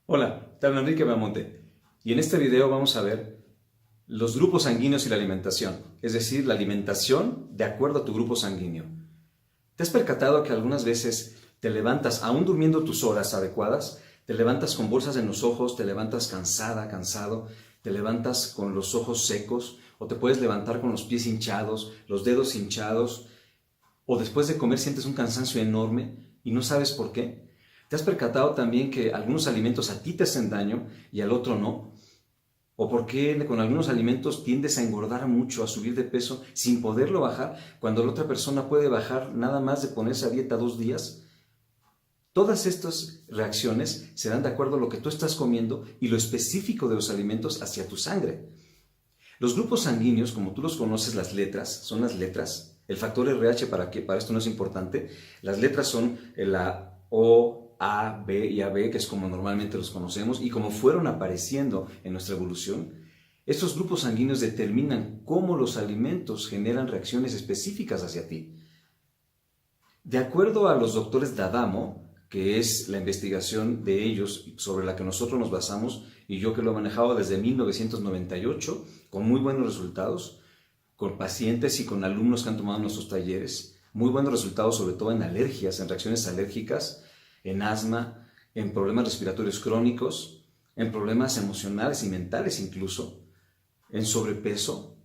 Hola, te habla Enrique Bamonte y en este video vamos a ver los grupos sanguíneos y la alimentación, es decir, la alimentación de acuerdo a tu grupo sanguíneo. ¿Te has percatado que algunas veces te levantas, aún durmiendo tus horas adecuadas, te levantas con bolsas en los ojos, te levantas cansada, cansado, te levantas con los ojos secos o te puedes levantar con los pies hinchados, los dedos hinchados o después de comer sientes un cansancio enorme y no sabes por qué? ¿Te has percatado también que algunos alimentos a ti te hacen daño y al otro no? ¿O por qué con algunos alimentos tiendes a engordar mucho, a subir de peso sin poderlo bajar, cuando la otra persona puede bajar nada más de ponerse a dieta 2 días? Todas estas reacciones se dan de acuerdo a lo que tú estás comiendo y lo específico de los alimentos hacia tu sangre. Los grupos sanguíneos, como tú los conoces, las letras, son las letras. El factor RH, para esto no es importante. Las letras son la O, A, B y AB, que es como normalmente los conocemos, y como fueron apareciendo en nuestra evolución. Estos grupos sanguíneos determinan cómo los alimentos generan reacciones específicas hacia ti. De acuerdo a los doctores D'Adamo, que es la investigación de ellos sobre la que nosotros nos basamos, y yo que lo he manejado desde 1998, con muy buenos resultados, con pacientes y con alumnos que han tomado nuestros talleres, muy buenos resultados sobre todo en alergias, en reacciones alérgicas, en asma, en problemas respiratorios crónicos, en problemas emocionales y mentales incluso, en sobrepeso.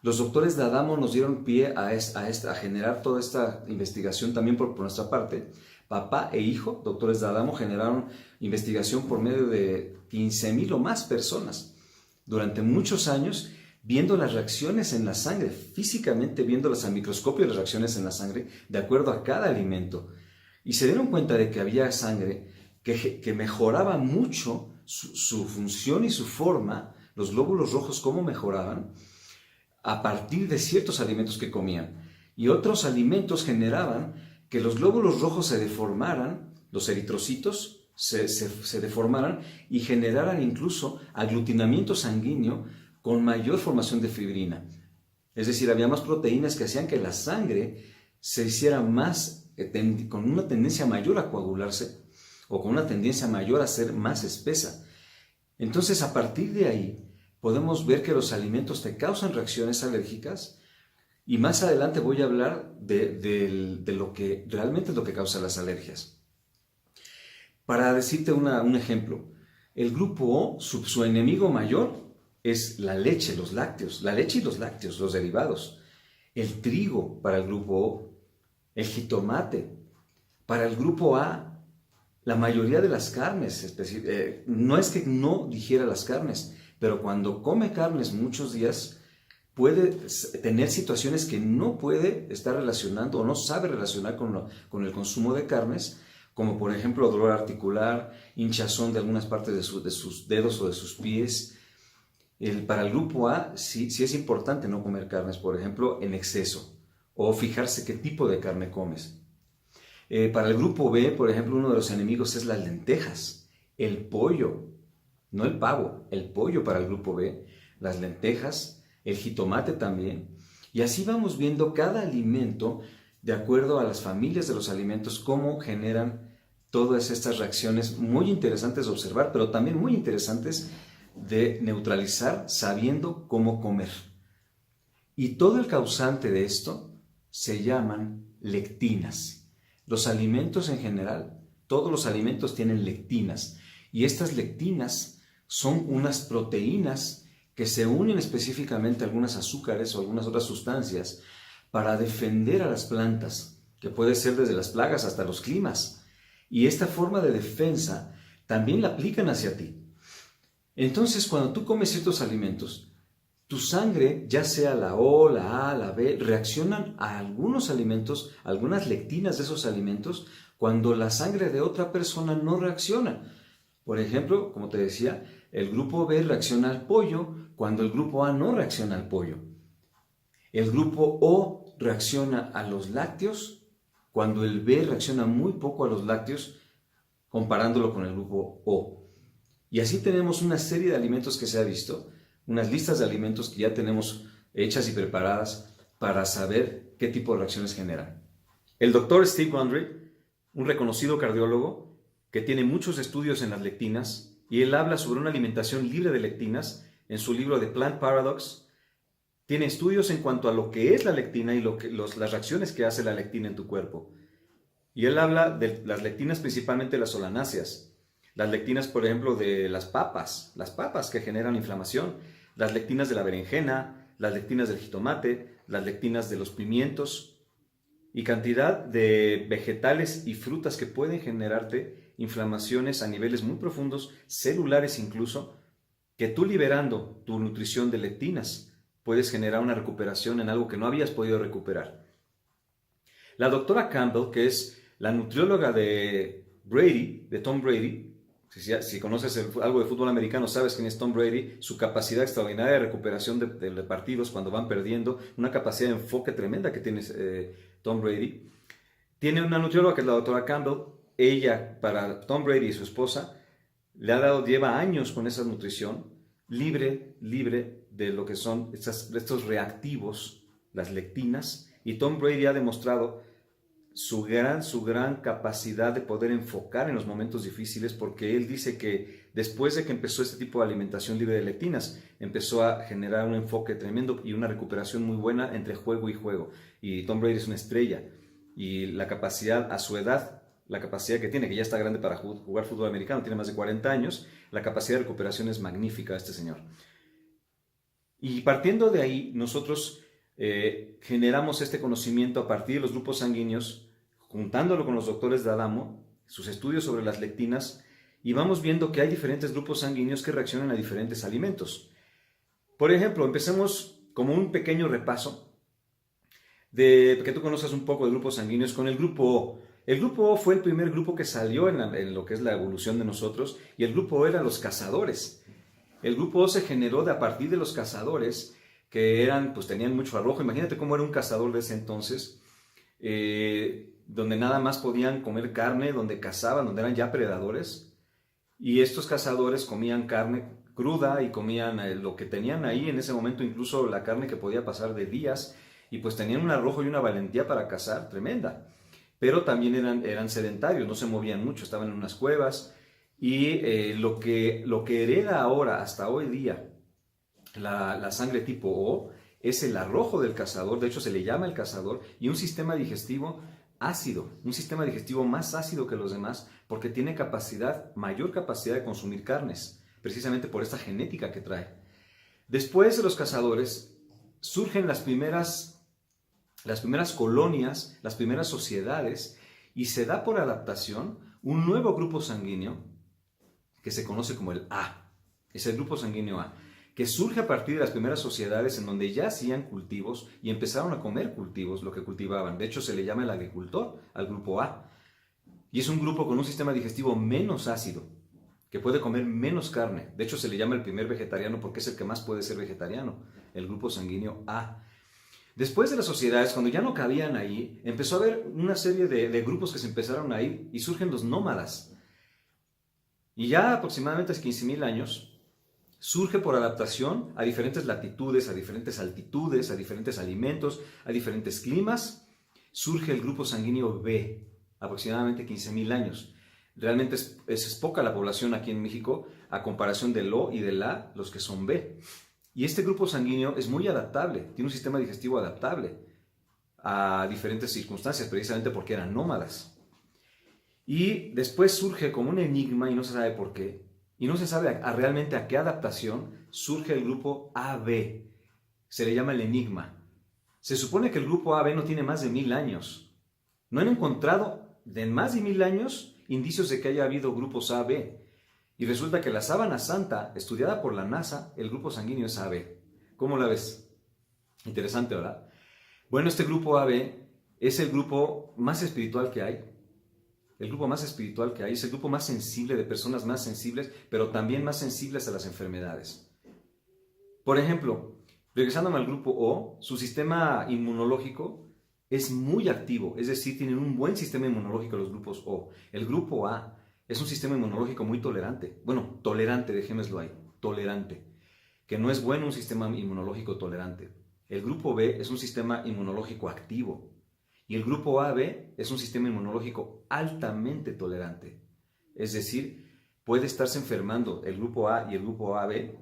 Los doctores D'Adamo nos dieron pie a generar toda esta investigación también por nuestra parte. Papá e hijo, doctores D'Adamo, generaron investigación por medio de 15,000 o más personas durante muchos años, viendo las reacciones en la sangre, físicamente viéndolas al microscopio, las reacciones en la sangre, de acuerdo a cada alimento. Y se dieron cuenta de que había sangre que mejoraba mucho su función y su forma, los glóbulos rojos, cómo mejoraban, a partir de ciertos alimentos que comían. Y otros alimentos generaban que los glóbulos rojos se deformaran, los eritrocitos se deformaran y generaran incluso aglutinamiento sanguíneo con mayor formación de fibrina. Es decir, había más proteínas que hacían que la sangre se hiciera más, con una tendencia mayor a coagularse o con una tendencia mayor a ser más espesa. Entonces, a partir de ahí, podemos ver que los alimentos te causan reacciones alérgicas y más adelante voy a hablar de lo que realmente es lo que causa las alergias. Para decirte un ejemplo, el grupo O, su enemigo mayor es la leche, los lácteos, la leche y los lácteos, los derivados. El trigo para el grupo O, el jitomate. Para el grupo A, la mayoría de las carnes, no es que no digiera las carnes, pero cuando come carnes muchos días, puede tener situaciones que no puede estar relacionando o no sabe relacionar con el consumo de carnes, como por ejemplo dolor articular, hinchazón de algunas partes de sus dedos o de sus pies. Para el grupo A sí es importante no comer carnes, por ejemplo, en exceso, o fijarse qué tipo de carne comes. Para el grupo B, por ejemplo, uno de los enemigos es las lentejas, el pollo, no el pavo, el pollo para el grupo B, las lentejas, el jitomate también. Y así vamos viendo cada alimento de acuerdo a las familias de los alimentos, cómo generan todas estas reacciones muy interesantes de observar, pero también muy interesantes de neutralizar sabiendo cómo comer. Y todo el causante de esto se llaman lectinas. Los alimentos en general, todos los alimentos tienen lectinas, y estas lectinas son unas proteínas que se unen específicamente a algunos azúcares o algunas otras sustancias para defender a las plantas, que puede ser desde las plagas hasta los climas. Y esta forma de defensa también la aplican hacia ti. Entonces, cuando tú comes ciertos alimentos, tu sangre, ya sea la O, la A, la B, reaccionan a algunos alimentos, algunas lectinas de esos alimentos, cuando la sangre de otra persona no reacciona. Por ejemplo, como te decía, el grupo B reacciona al pollo cuando el grupo A no reacciona al pollo. El grupo O reacciona a los lácteos cuando el B reacciona muy poco a los lácteos, comparándolo con el grupo O. Y así tenemos una serie de alimentos que se ha visto, unas listas de alimentos que ya tenemos hechas y preparadas para saber qué tipo de reacciones generan. El doctor Steve Gundry, un reconocido cardiólogo, que tiene muchos estudios en las lectinas, y él habla sobre una alimentación libre de lectinas en su libro The Plant Paradox. Tiene estudios en cuanto a lo que es la lectina y las reacciones que hace la lectina en tu cuerpo. Y él habla de las lectinas, principalmente las solanáceas. Las lectinas, por ejemplo, de las papas que generan inflamación, las lectinas de la berenjena, las lectinas del jitomate, las lectinas de los pimientos y cantidad de vegetales y frutas que pueden generarte inflamaciones a niveles muy profundos, celulares incluso, que tú liberando tu nutrición de lectinas puedes generar una recuperación en algo que no habías podido recuperar. La doctora Campbell, que es la nutrióloga de Tom Brady, si conoces algo de fútbol americano, sabes quién es Tom Brady, su capacidad extraordinaria de recuperación de partidos cuando van perdiendo, una capacidad de enfoque tremenda que tiene Tom Brady. Tiene una nutrióloga que es la doctora Campbell. Ella, para Tom Brady y su esposa, lleva años con esa nutrición, libre de lo que son estos reactivos, las lectinas, y Tom Brady ha demostrado su gran capacidad de poder enfocar en los momentos difíciles, porque él dice que después de que empezó este tipo de alimentación libre de lectinas, empezó a generar un enfoque tremendo y una recuperación muy buena entre juego y juego. Y Tom Brady es una estrella, y la capacidad a su edad, la capacidad que tiene, que ya está grande para jugar fútbol americano, tiene más de 40 años, la capacidad de recuperación es magnífica de este señor. Y partiendo de ahí, nosotros generamos este conocimiento a partir de los grupos sanguíneos, juntándolo con los doctores de Adamo, sus estudios sobre las lectinas, y vamos viendo que hay diferentes grupos sanguíneos que reaccionan a diferentes alimentos. Por ejemplo, empecemos como un pequeño repaso de que tú conozcas un poco de grupos sanguíneos con el grupo O. El grupo O fue el primer grupo que salió en lo que es la evolución de nosotros, y el grupo O eran los cazadores. El grupo O se generó a partir de los cazadores, que tenían mucho arrojo. Imagínate cómo era un cazador de ese entonces, donde nada más podían comer carne, donde cazaban, donde eran ya predadores, y estos cazadores comían carne cruda y comían lo que tenían ahí en ese momento, incluso la carne que podía pasar de días, y pues tenían un arrojo y una valentía para cazar tremenda, pero también eran sedentarios, no se movían mucho, estaban en unas cuevas, y lo que hereda ahora, hasta hoy día, la sangre tipo O, es el arrojo del cazador. De hecho se le llama el cazador, y un sistema digestivo ácido, un sistema digestivo más ácido que los demás, porque tiene mayor capacidad de consumir carnes, precisamente por esta genética que trae. Después de los cazadores surgen las primeras colonias, las primeras sociedades, y se da por adaptación un nuevo grupo sanguíneo que se conoce como el A. Es el grupo sanguíneo A, que surge a partir de las primeras sociedades en donde ya hacían cultivos y empezaron a comer cultivos, lo que cultivaban. De hecho, se le llama el agricultor al grupo A. Y es un grupo con un sistema digestivo menos ácido, que puede comer menos carne. De hecho, se le llama el primer vegetariano porque es el que más puede ser vegetariano, el grupo sanguíneo A. Después de las sociedades, cuando ya no cabían ahí, empezó a haber una serie de grupos que se empezaron a ir, y surgen los nómadas. Y ya aproximadamente hace 15,000 años, surge por adaptación a diferentes latitudes, a diferentes altitudes, a diferentes alimentos, a diferentes climas, surge el grupo sanguíneo B, aproximadamente 15,000 años. Realmente es poca la población aquí en México a comparación del O y del A, los que son B. Y este grupo sanguíneo es muy adaptable, tiene un sistema digestivo adaptable a diferentes circunstancias, precisamente porque eran nómadas. Y después surge como un enigma, y no se sabe por qué, y no se sabe realmente a qué adaptación surge el grupo AB. Se le llama el enigma. Se supone que el grupo AB no tiene más de 1000 años. No han encontrado en más de 1000 años indicios de que haya habido grupos AB. Y resulta que la sábana santa, estudiada por la NASA, el grupo sanguíneo es AB. ¿Cómo la ves? Interesante, ¿verdad? Bueno, este grupo AB es el grupo más espiritual que hay. El grupo más espiritual que hay, es el grupo más sensible, de personas más sensibles, pero también más sensibles a las enfermedades. Por ejemplo, regresándome al grupo O, su sistema inmunológico es muy activo, es decir, tienen un buen sistema inmunológico los grupos O. El grupo A es un sistema inmunológico muy tolerante. Bueno, tolerante, dejémoslo ahí, tolerante. Que no es bueno un sistema inmunológico tolerante. El grupo B es un sistema inmunológico activo. Y el grupo AB es un sistema inmunológico altamente tolerante. Es decir, puede estarse enfermando el grupo A y el grupo AB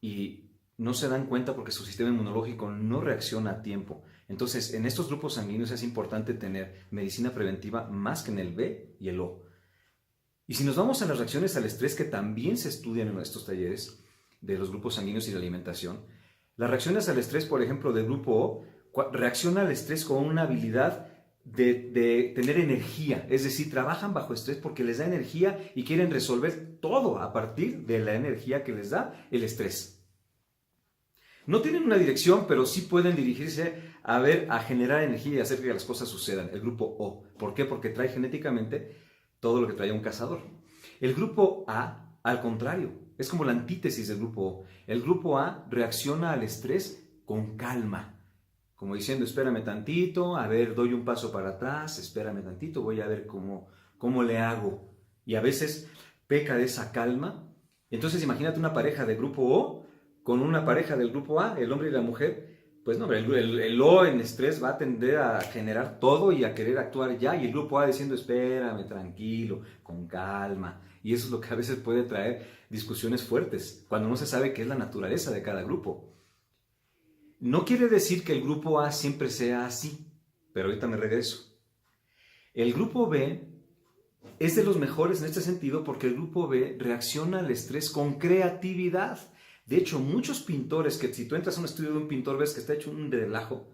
y no se dan cuenta porque su sistema inmunológico no reacciona a tiempo. Entonces, en estos grupos sanguíneos es importante tener medicina preventiva más que en el B y el O. Y si nos vamos a las reacciones al estrés que también se estudian en estos talleres de los grupos sanguíneos y la alimentación, las reacciones al estrés, por ejemplo, del grupo O, reacciona al estrés con una habilidad de tener energía, es decir, trabajan bajo estrés porque les da energía y quieren resolver todo a partir de la energía que les da el estrés. No tienen una dirección, pero sí pueden dirigirse a generar energía y hacer que las cosas sucedan. El grupo O. ¿Por qué? Porque trae genéticamente todo lo que trae un cazador. El grupo A, al contrario, es como la antítesis del grupo O. El grupo A reacciona al estrés con calma. Como diciendo, espérame tantito, a ver, doy un paso para atrás, espérame tantito, voy a ver cómo le hago. Y a veces peca de esa calma. Entonces imagínate una pareja de grupo O con una pareja del grupo A, el hombre y la mujer. Pues no, el O en estrés va a tender a generar todo y a querer actuar ya. Y el grupo A diciendo, espérame, tranquilo, con calma. Y eso es lo que a veces puede traer discusiones fuertes, cuando no se sabe qué es la naturaleza de cada grupo. No quiere decir que el grupo A siempre sea así, pero ahorita me regreso. El grupo B es de los mejores en este sentido porque el grupo B reacciona al estrés con creatividad. De hecho, muchos pintores, que si tú entras a un estudio de un pintor ves que está hecho un relajo,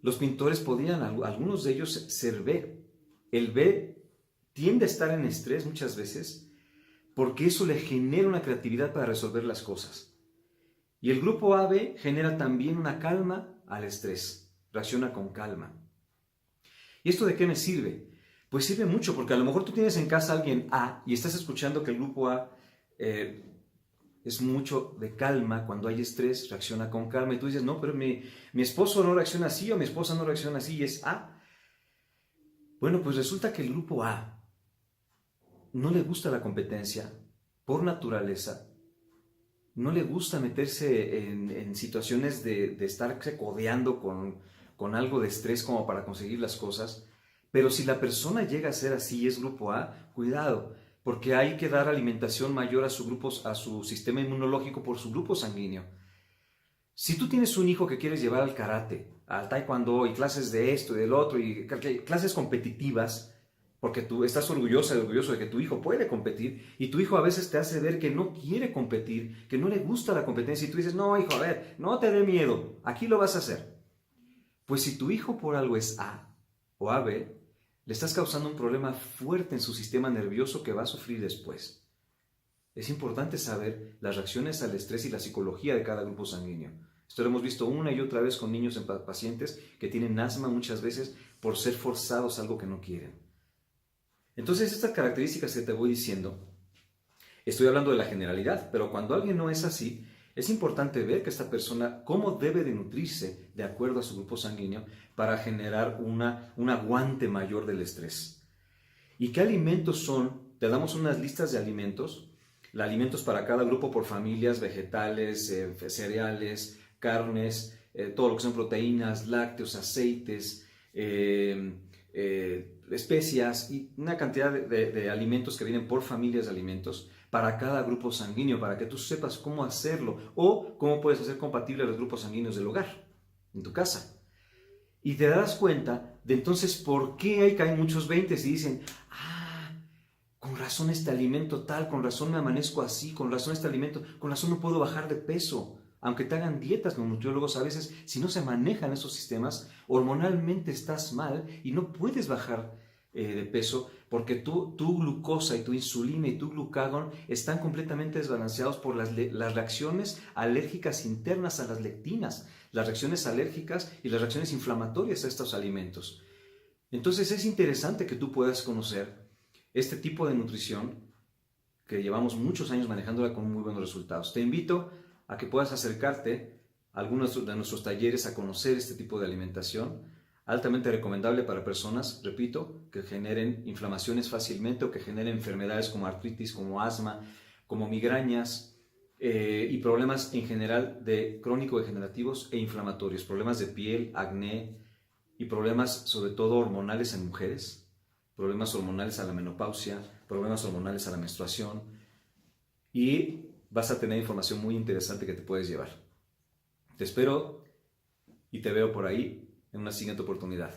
los pintores podían, algunos de ellos, ser B. El B tiende a estar en estrés muchas veces porque eso le genera una creatividad para resolver las cosas. Y el grupo AB genera también una calma al estrés, reacciona con calma. ¿Y esto de qué me sirve? Pues sirve mucho porque a lo mejor tú tienes en casa a alguien A y estás escuchando que el grupo A es mucho de calma, cuando hay estrés reacciona con calma y tú dices, no, pero mi esposo no reacciona así o mi esposa no reacciona así y es A. Bueno, pues resulta que el grupo A no le gusta la competencia por naturaleza. No le gusta meterse en situaciones de estarse codeando con algo de estrés como para conseguir las cosas. Pero si la persona llega a ser así y es grupo A, cuidado, porque hay que dar alimentación mayor a su sistema inmunológico por su grupo sanguíneo. Si tú tienes un hijo que quieres llevar al karate, al taekwondo y clases de esto y del otro y clases competitivas, porque tú estás orgulloso de que tu hijo puede competir y tu hijo a veces te hace ver que no quiere competir, que no le gusta la competencia y tú dices, no hijo, a ver, no te dé miedo, aquí lo vas a hacer. Pues si tu hijo por algo es A o AB, le estás causando un problema fuerte en su sistema nervioso que va a sufrir después. Es importante saber las reacciones al estrés y la psicología de cada grupo sanguíneo. Esto lo hemos visto una y otra vez con niños en pacientes que tienen asma muchas veces por ser forzados a algo que no quieren. Entonces, estas características que te voy diciendo, estoy hablando de la generalidad, pero cuando alguien no es así, es importante ver que esta persona, cómo debe de nutrirse de acuerdo a su grupo sanguíneo para generar un aguante mayor del estrés. ¿Y qué alimentos son? Te damos unas listas de alimentos para cada grupo por familias, vegetales, cereales, carnes, todo lo que son proteínas, lácteos, aceites, especias y una cantidad de alimentos que vienen por familias de alimentos para cada grupo sanguíneo, para que tú sepas cómo hacerlo o cómo puedes hacer compatible los grupos sanguíneos del hogar, en tu casa. Y te darás cuenta de entonces por qué hay caen muchos 20 y dicen, con razón este alimento tal, con razón me amanezco así, con razón este alimento, con razón no puedo bajar de peso. Aunque te hagan dietas los nutriólogos, a veces si no se manejan esos sistemas, hormonalmente estás mal y no puedes bajar de peso porque tu glucosa y tu insulina y tu glucagón están completamente desbalanceados por las reacciones alérgicas internas a las lectinas, las reacciones alérgicas y las reacciones inflamatorias a estos alimentos. Entonces es interesante que tú puedas conocer este tipo de nutrición que llevamos muchos años manejándola con muy buenos resultados. Te invito a que puedas acercarte a algunos de nuestros talleres a conocer este tipo de alimentación, altamente recomendable para personas, repito, que generen inflamaciones fácilmente o que generen enfermedades como artritis, como asma, como migrañas y problemas en general de crónico-degenerativos e inflamatorios, problemas de piel, acné y problemas sobre todo hormonales en mujeres, problemas hormonales a la menopausia, problemas hormonales a la menstruación, y vas a tener información muy interesante que te puedes llevar. Te espero y te veo por ahí en una siguiente oportunidad.